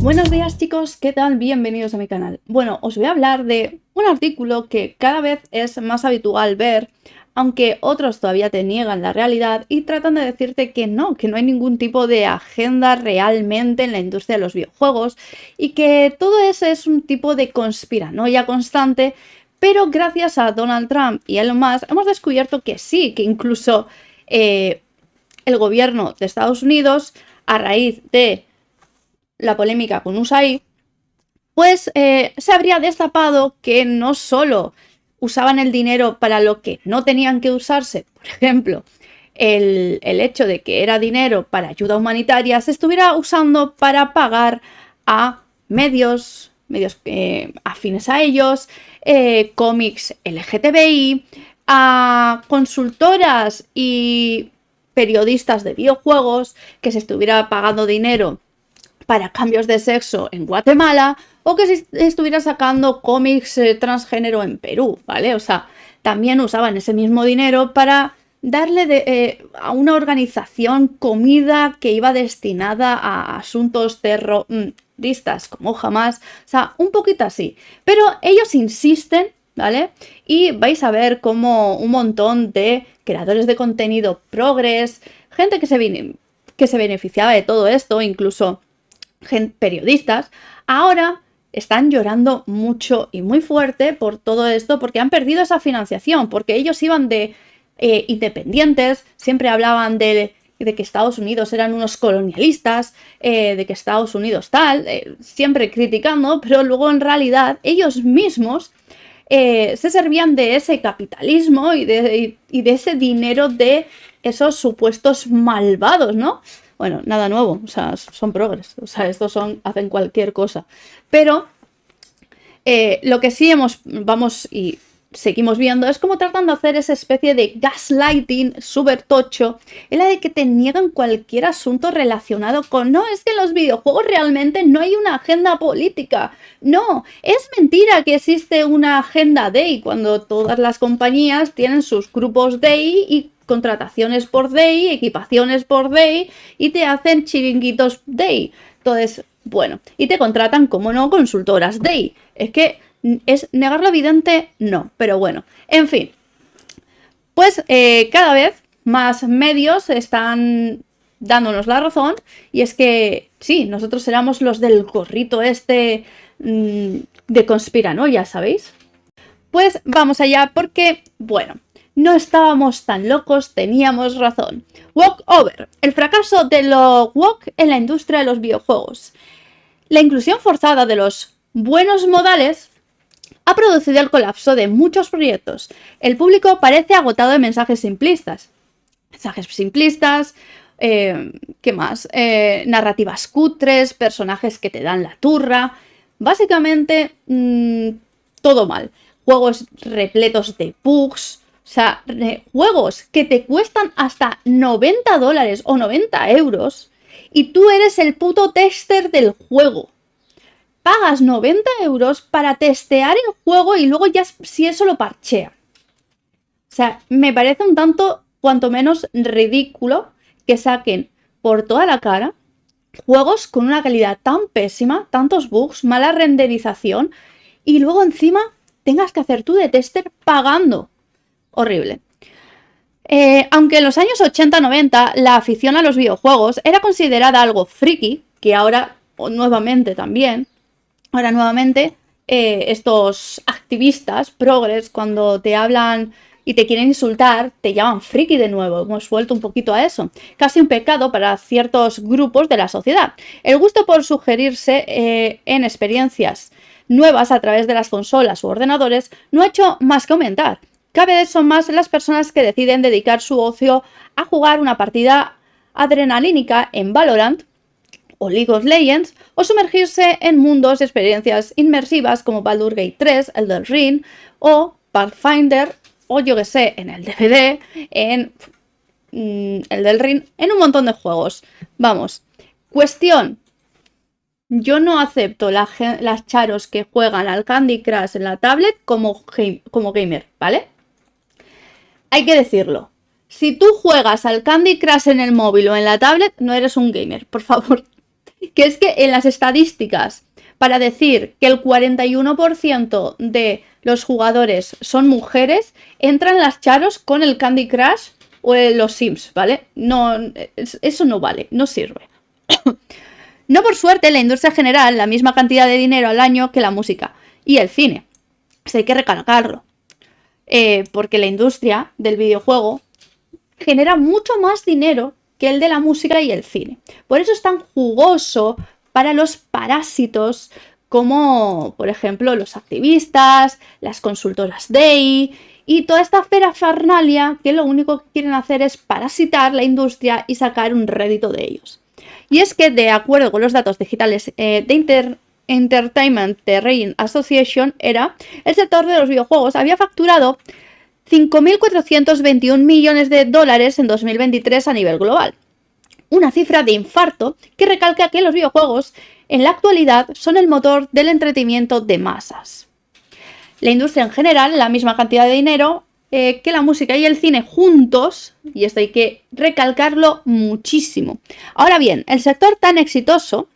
Buenos días chicos, ¿qué tal? Bienvenidos a mi canal. Bueno, os voy a hablar de un artículo que cada vez es más habitual ver, aunque otros todavía te niegan la realidad y tratan de decirte que no hay ningún tipo de agenda realmente en la industria de los videojuegos y que todo eso es un tipo de conspiranoia constante, pero gracias a Donald Trump y Elon Musk hemos descubierto que sí, que incluso el gobierno de Estados Unidos, a raíz de la polémica con USAID, pues se habría destapado que no solo usaban el dinero para lo que no tenían que usarse, por ejemplo, el hecho de que era dinero para ayuda humanitaria, se estuviera usando para pagar a medios afines a ellos, cómics LGTBI, a consultoras y periodistas de videojuegos, que se estuviera pagando dinero para cambios de sexo en Guatemala, o que si estuviera sacando cómics transgénero en Perú, ¿vale? O sea, también usaban ese mismo dinero para darle a una organización comida que iba destinada a asuntos terroristas como Hamas, o sea, un poquito así. Pero ellos insisten, ¿vale? Y vais a ver cómo un montón de creadores de contenido progres, gente que se beneficiaba de todo esto, incluso periodistas, ahora están llorando mucho y muy fuerte por todo esto porque han perdido esa financiación, porque ellos iban de independientes, siempre hablaban de que Estados Unidos eran unos colonialistas, de que Estados Unidos tal, siempre criticando, pero luego en realidad ellos mismos se servían de ese capitalismo y de ese dinero de esos supuestos malvados, ¿no? Bueno, nada nuevo, o sea, son progres, o sea, hacen cualquier cosa. Pero lo que sí vamos y seguimos viendo es cómo tratan de hacer esa especie de gaslighting súper tocho, en la de que te niegan cualquier asunto relacionado con no, es que en los videojuegos realmente no hay una agenda política. No, es mentira que existe una agenda DEI cuando todas las compañías tienen sus grupos DEI y contrataciones por DEI, equipaciones por DEI y te hacen chiringuitos DEI. Entonces, bueno, y te contratan, como no, consultoras DEI. Es que ¿es negar lo evidente? No, pero bueno, en fin. Pues cada vez más medios están dándonos la razón y es que sí, nosotros éramos los del gorrito este de conspiranoia, ¿sabéis? Pues vamos allá porque, bueno, no estábamos tan locos, teníamos razón. Walk over, el fracaso de lo woke en la industria de los videojuegos. La inclusión forzada de los buenos modales ha producido el colapso de muchos proyectos. El público parece agotado de mensajes simplistas. ¿Qué más? Narrativas cutres, personajes que te dan la turra. Básicamente, todo mal. Juegos repletos de bugs. O sea, juegos que te cuestan hasta $90 o 90 euros y tú eres el puto tester del juego. Pagas 90 euros para testear el juego y luego ya si eso lo parchea. O sea, me parece un tanto, cuanto menos ridículo que saquen por toda la cara juegos con una calidad tan pésima, tantos bugs, mala renderización y luego encima tengas que hacer tú de tester pagando. Horrible. Aunque en los años 80-90 la afición a los videojuegos era considerada algo friki, que ahora nuevamente también, estos activistas progres, cuando te hablan y te quieren insultar, te llaman friki de nuevo. Hemos vuelto un poquito a eso. Casi un pecado para ciertos grupos de la sociedad. El gusto por sugerirse en experiencias nuevas a través de las consolas u ordenadores no ha hecho más que aumentar. Cada vez son más las personas que deciden dedicar su ocio a jugar una partida adrenalínica en Valorant o League of Legends, o sumergirse en mundos de experiencias inmersivas como Baldur's Gate 3, Elden Ring o Pathfinder, o yo que sé, en el DVD, en Elden Ring, en un montón de juegos. Vamos, cuestión. Yo no acepto las charos que juegan al Candy Crush en la tablet como gamer, ¿vale? Hay que decirlo. Si tú juegas al Candy Crush en el móvil o en la tablet, no eres un gamer, por favor. que es que en las estadísticas, para decir que el 41% de los jugadores son mujeres, entran las charos con el Candy Crush o los Sims, ¿vale? No, eso no vale, no sirve. No por suerte, la industria genera la misma cantidad de dinero al año que la música y el cine. Eso hay que recalcarlo. Porque la industria del videojuego genera mucho más dinero que el de la música y el cine. Por eso es tan jugoso para los parásitos como, por ejemplo, los activistas, las consultoras DEI y toda esta ferafarnalia que lo único que quieren hacer es parasitar la industria y sacar un rédito de ellos. Y es que, de acuerdo con los datos digitales de Entertainment Terrain Association, el sector de los videojuegos había facturado 5.421 millones de dólares en 2023 a nivel global. Una cifra de infarto que recalca que los videojuegos en la actualidad son el motor del entretenimiento de masas. La industria en general, la misma cantidad de dinero que la música y el cine juntos, y esto hay que recalcarlo muchísimo. Ahora bien, el sector tan exitoso,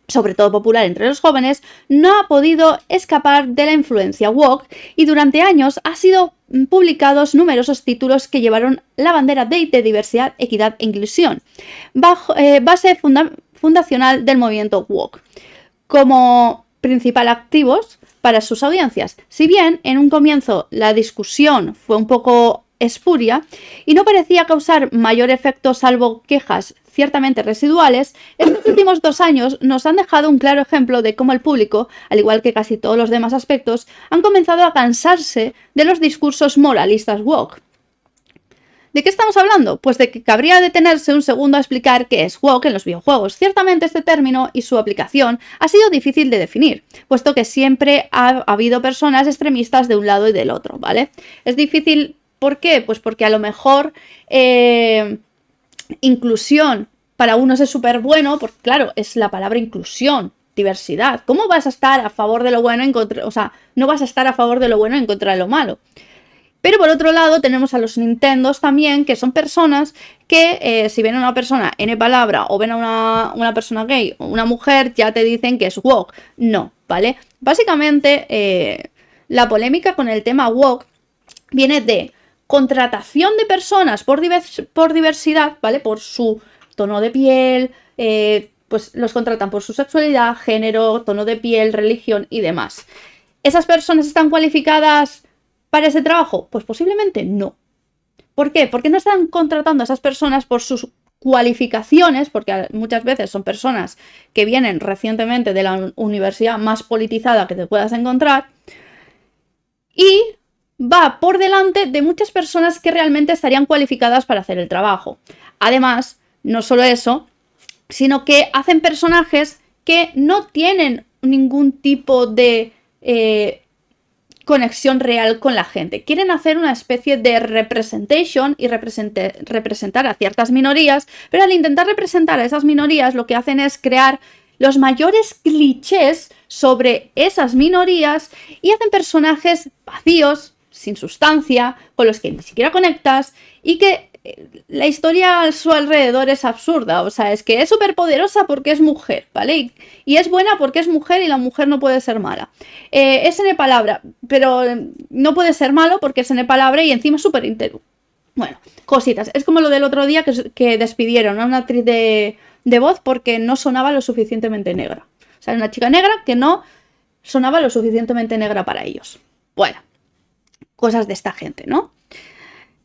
sobre todo popular entre los jóvenes, no ha podido escapar de la influencia woke y durante años ha sido publicados numerosos títulos que llevaron la bandera de diversidad, equidad e inclusión, base fundacional del movimiento woke, como principal activos para sus audiencias. Si bien en un comienzo la discusión fue un poco espuria y no parecía causar mayor efecto salvo quejas ciertamente residuales, estos últimos 2 años nos han dejado un claro ejemplo de cómo el público, al igual que casi todos los demás aspectos, han comenzado a cansarse de los discursos moralistas woke. ¿De qué estamos hablando? Pues de que cabría detenerse un segundo a explicar qué es woke en los videojuegos. Ciertamente este término y su aplicación ha sido difícil de definir, puesto que siempre ha habido personas extremistas de un lado y del otro, ¿vale? Es difícil, ¿por qué? Pues porque a lo mejor inclusión para unos es súper bueno, porque claro, es la palabra inclusión, diversidad. ¿Cómo vas a estar a favor de lo bueno en contra? O sea, no vas a estar a favor de lo bueno en contra de lo malo. Pero por otro lado tenemos a los Nintendos también, que son personas que si ven a una persona N palabra o ven a una persona gay o una mujer, ya te dicen que es woke. No, ¿vale? Básicamente la polémica con el tema woke viene de contratación de personas por diversidad, ¿vale? Por su tono de piel, pues los contratan por su sexualidad, género, tono de piel, religión y demás. ¿Esas personas están cualificadas para ese trabajo? Pues posiblemente no. ¿Por qué? Porque no están contratando a esas personas por sus cualificaciones, porque muchas veces son personas que vienen recientemente de la universidad más politizada que te puedas encontrar, y va por delante de muchas personas que realmente estarían cualificadas para hacer el trabajo. Además, no solo eso, sino que hacen personajes que no tienen ningún tipo de conexión real con la gente. Quieren hacer una especie de representation y representar a ciertas minorías, pero al intentar representar a esas minorías lo que hacen es crear los mayores clichés sobre esas minorías y hacen personajes vacíos, sin sustancia, con los que ni siquiera conectas y que la historia a su alrededor es absurda. O sea, es que es súper poderosa porque es mujer, ¿vale? Y es buena porque es mujer y la mujer no puede ser mala. Es N palabra, pero no puede ser malo porque es N palabra y encima es súper entero. Bueno, cositas. Es como lo del otro día que despidieron a una actriz de voz porque no sonaba lo suficientemente negra. O sea, una chica negra que no sonaba lo suficientemente negra para ellos. Bueno, cosas de esta gente, ¿no?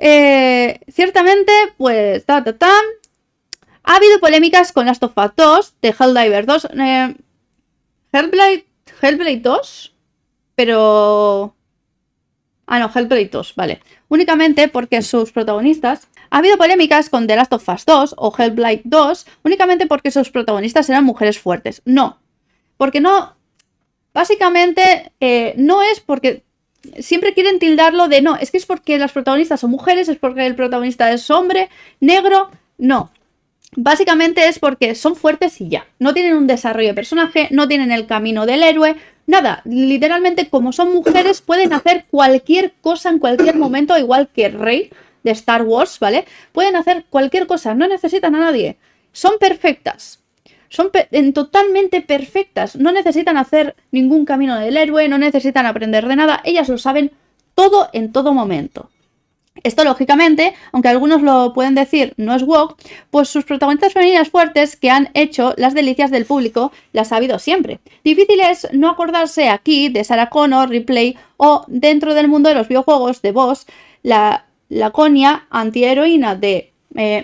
Ciertamente, pues, ha habido polémicas con Last of Us 2, de Helldivers 2, Hellblade 2, pero... no, Hellblade 2, vale. Únicamente porque sus protagonistas... Ha habido polémicas con The Last of Us 2 o Hellblade 2 únicamente porque sus protagonistas eran mujeres fuertes. No, porque no... Básicamente, no es porque... Siempre quieren tildarlo de no, es que es porque las protagonistas son mujeres, es porque el protagonista es hombre, negro. No, básicamente es porque son fuertes y ya. No tienen un desarrollo de personaje, no tienen el camino del héroe, nada. Literalmente, como son mujeres, pueden hacer cualquier cosa en cualquier momento, igual que Rey de Star Wars, ¿vale? Pueden hacer cualquier cosa, no necesitan a nadie. Son perfectas. son totalmente perfectas, no necesitan hacer ningún camino del héroe, no necesitan aprender de nada, ellas lo saben todo en todo momento. Esto, lógicamente, aunque algunos lo pueden decir, no es woke, pues sus protagonistas femeninas fuertes que han hecho las delicias del público las ha habido siempre. Difícil es no acordarse aquí de Sarah Connor, Ripley o, dentro del mundo de los videojuegos, de Boss, la laconia antiheroína de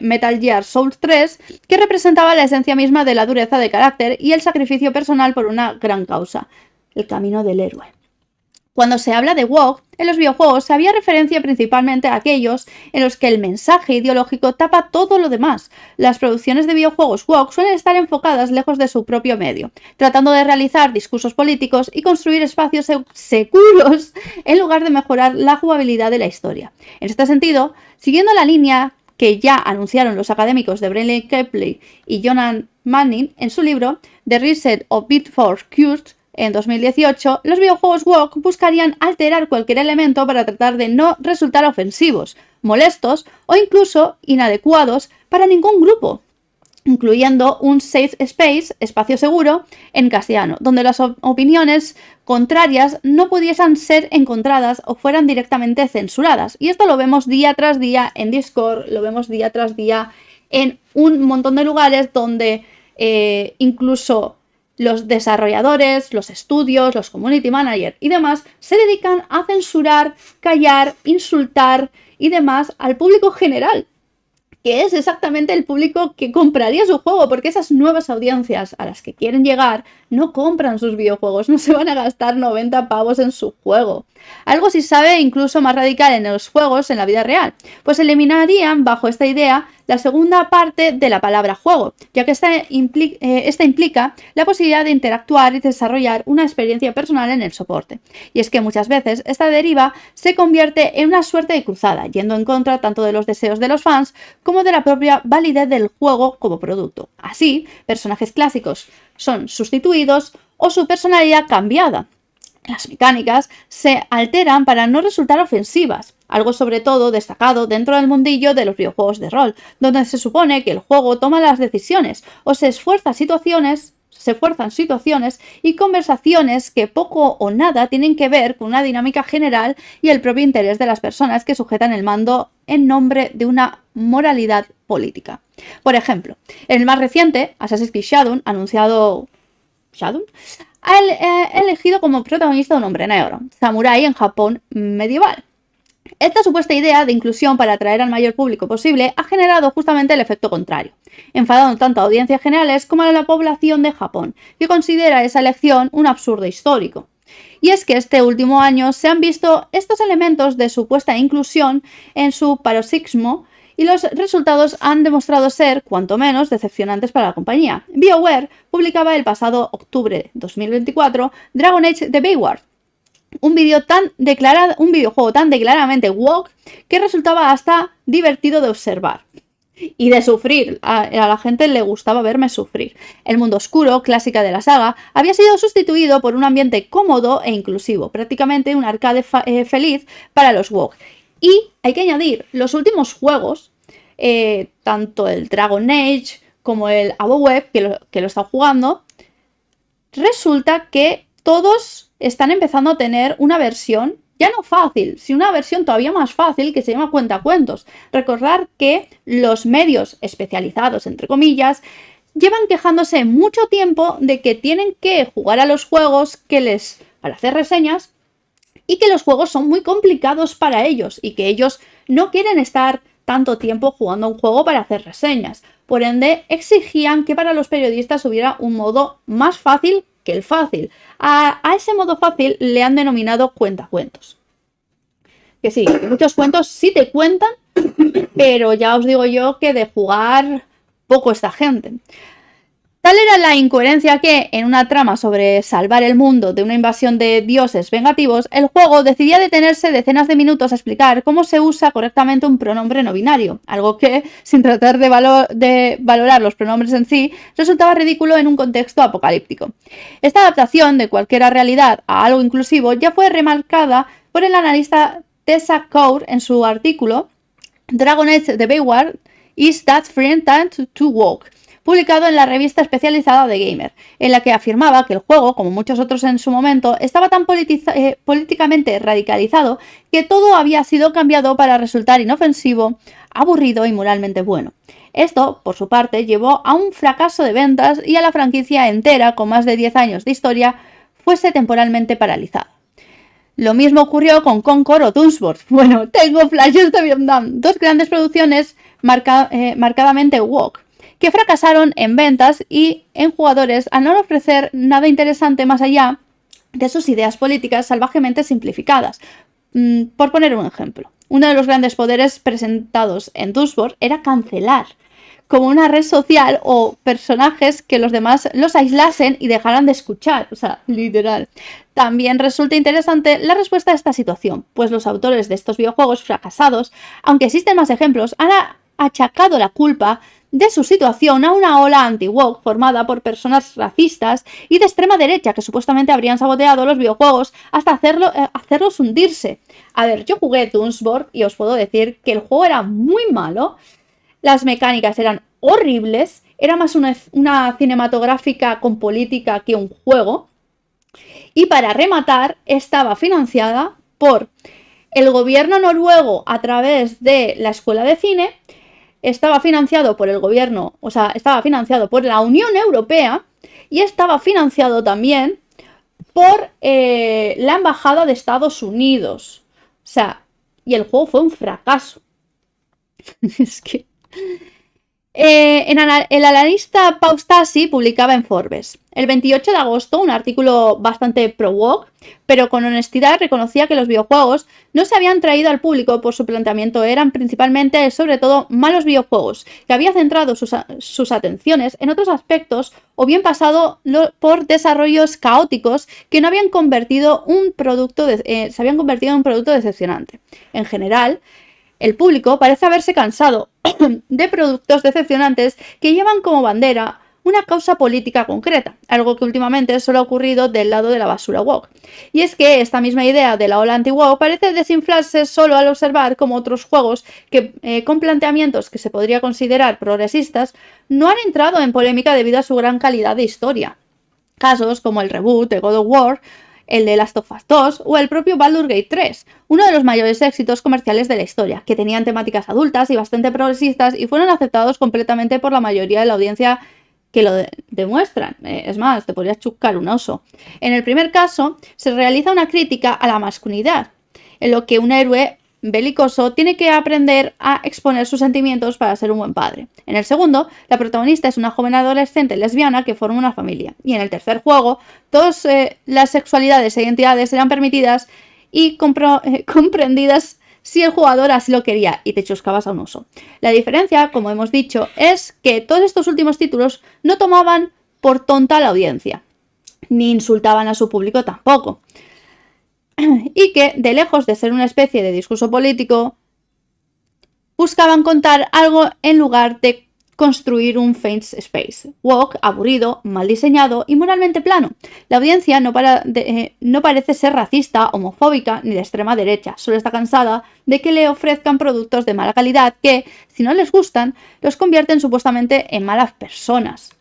Metal Gear Solid 3, que representaba la esencia misma de la dureza de carácter y el sacrificio personal por una gran causa, el camino del héroe. Cuando se habla de woke, en los videojuegos se había referencia principalmente a aquellos en los que el mensaje ideológico tapa todo lo demás. Las producciones de videojuegos woke suelen estar enfocadas lejos de su propio medio, tratando de realizar discursos políticos y construir espacios seguros en lugar de mejorar la jugabilidad de la historia. En este sentido, siguiendo la línea que ya anunciaron los académicos de Bradley Kepley y Jonan Manning en su libro The Reset of Beat for Cures, en 2018, los videojuegos woke buscarían alterar cualquier elemento para tratar de no resultar ofensivos, molestos o incluso inadecuados para ningún grupo, incluyendo un safe space, espacio seguro, en castellano, donde las opiniones contrarias no pudiesen ser encontradas o fueran directamente censuradas. Y esto lo vemos día tras día en Discord, lo vemos día tras día en un montón de lugares donde incluso los desarrolladores, los estudios, los community managers y demás se dedican a censurar, callar, insultar y demás al público general, que es exactamente el público que compraría su juego, porque esas nuevas audiencias a las que quieren llegar no compran sus videojuegos, no se van a gastar 90 pavos en su juego. Algo si sabe incluso más radical en los juegos en la vida real, pues eliminarían bajo esta idea la segunda parte de la palabra juego, ya que esta implica la posibilidad de interactuar y desarrollar una experiencia personal en el soporte. Y es que muchas veces esta deriva se convierte en una suerte de cruzada, yendo en contra tanto de los deseos de los fans como de la propia validez del juego como producto. Así, personajes clásicos son sustituidos o su personalidad cambiada. Las mecánicas se alteran para no resultar ofensivas, algo sobre todo destacado dentro del mundillo de los videojuegos de rol, donde se supone que el juego toma las decisiones o se fuerzan situaciones y conversaciones que poco o nada tienen que ver con una dinámica general y el propio interés de las personas que sujetan el mando en nombre de una moralidad política. Por ejemplo, en el más reciente, Assassin's Creed Shadow, anunciado Shadow, ha elegido como protagonista un hombre negro, samurái en Japón medieval. Esta supuesta idea de inclusión para atraer al mayor público posible ha generado justamente el efecto contrario, enfadando tanto a audiencias generales como a la población de Japón, que considera esa elección un absurdo histórico. Y es que este último año se han visto estos elementos de supuesta inclusión en su paroxismo y los resultados han demostrado ser, cuanto menos, decepcionantes para la compañía. BioWare publicaba el pasado octubre de 2024 Dragon Age The Wayward, un videojuego tan declaradamente woke que resultaba hasta divertido de observar y de sufrir. A la gente le gustaba verme sufrir. El mundo oscuro, clásica de la saga, había sido sustituido por un ambiente cómodo e inclusivo, prácticamente un arcade feliz para los woke. Y hay que añadir, los últimos juegos, tanto el Dragon Age como el AWeB, que lo están jugando, resulta que todos están empezando a tener una versión, ya no fácil, sino una versión todavía más fácil que se llama cuentacuentos. Recordar que los medios especializados, entre comillas, llevan quejándose mucho tiempo de que tienen que jugar a los juegos para hacer reseñas y que los juegos son muy complicados para ellos y que ellos no quieren estar tanto tiempo jugando a un juego para hacer reseñas. Por ende, exigían que para los periodistas hubiera un modo más fácil que el fácil. A ese modo fácil le han denominado cuentacuentos. Que sí, muchos cuentos sí te cuentan, pero ya os digo yo que de jugar poco esta gente. Tal era la incoherencia que, en una trama sobre salvar el mundo de una invasión de dioses vengativos, el juego decidía detenerse decenas de minutos a explicar cómo se usa correctamente un pronombre no binario, algo que, sin tratar de valorar los pronombres en sí, resultaba ridículo en un contexto apocalíptico. Esta adaptación de cualquier realidad a algo inclusivo ya fue remarcada por el analista Tessa Kaur en su artículo Dragon Age The Wayward Is That Friend Time to Walk? publicado en la revista especializada de Gamer, en la que afirmaba que el juego, como muchos otros en su momento, estaba tan políticamente radicalizado que todo había sido cambiado para resultar inofensivo, aburrido y moralmente bueno. Esto, por su parte, llevó a un fracaso de ventas y a la franquicia entera, con más de 10 años de historia, fuese temporalmente paralizada. Lo mismo ocurrió con Concord o Toonsworth. Bueno, tengo flashes de Vietnam, dos grandes producciones marcadamente woke, que fracasaron en ventas y en jugadores al no ofrecer nada interesante más allá de sus ideas políticas salvajemente simplificadas. Por poner un ejemplo, uno de los grandes poderes presentados en Toonsworth era cancelar como una red social o personajes que los demás los aislasen y dejaran de escuchar, o sea, literal. También resulta interesante la respuesta a esta situación, pues los autores de estos videojuegos fracasados, aunque existen más ejemplos, han achacado la culpa de su situación a una ola anti-woke formada por personas racistas y de extrema derecha que supuestamente habrían saboteado los videojuegos hasta hacerlos hundirse. A ver, yo jugué Toonsworth y os puedo decir que el juego era muy malo. Las mecánicas eran horribles, era más una cinematográfica con política que un juego. Y para rematar, estaba financiada por el gobierno noruego a través de la escuela de cine, estaba financiado por el gobierno, o sea, estaba financiado por la Unión Europea y estaba financiado también por la Embajada de Estados Unidos. O sea, y el juego fue un fracaso. Es que... el analista Pau Stasi publicaba en Forbes el 28 de agosto un artículo bastante pro-woke, pero con honestidad reconocía que los videojuegos no se habían traído al público por su planteamiento, eran principalmente, sobre todo, malos videojuegos, que habían centrado sus atenciones en otros aspectos o bien pasado por desarrollos caóticos que no habían convertido se habían convertido en un producto decepcionante. En general, el público parece haberse cansado de productos decepcionantes que llevan como bandera una causa política concreta, algo que últimamente solo ha ocurrido del lado de la basura woke. Y es que esta misma idea de la ola anti-woke parece desinflarse solo al observar cómo otros juegos que con planteamientos que se podría considerar progresistas no han entrado en polémica debido a su gran calidad de historia. Casos como el reboot de God of War, el de Last of Us 2 o el propio Baldur's Gate 3, uno de los mayores éxitos comerciales de la historia, que tenían temáticas adultas y bastante progresistas y fueron aceptados completamente por la mayoría de la audiencia que lo demuestran. Es más, te podrías chuscar un oso. En el primer caso, se realiza una crítica a la masculinidad, en lo que un héroe belicoso tiene que aprender a exponer sus sentimientos para ser un buen padre. En el segundo, la protagonista es una joven adolescente lesbiana que forma una familia. Y en el tercer juego, todas las sexualidades e identidades serán permitidas y comprendidas si el jugador así lo quería y te chuscabas a un oso. La diferencia, como hemos dicho, es que todos estos últimos títulos no tomaban por tonta a la audiencia, ni insultaban a su público tampoco. Y que, de lejos de ser una especie de discurso político, buscaban contar algo en lugar de construir un face space woke, aburrido, mal diseñado y moralmente plano. La audiencia no parece ser racista, homofóbica ni de extrema derecha, solo está cansada de que le ofrezcan productos de mala calidad que, si no les gustan, los convierten supuestamente en malas personas.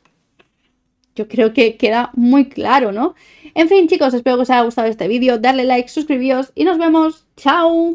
Yo creo que queda muy claro, ¿no? En fin, chicos, espero que os haya gustado este vídeo. Darle like, suscribíos y nos vemos. ¡Chao!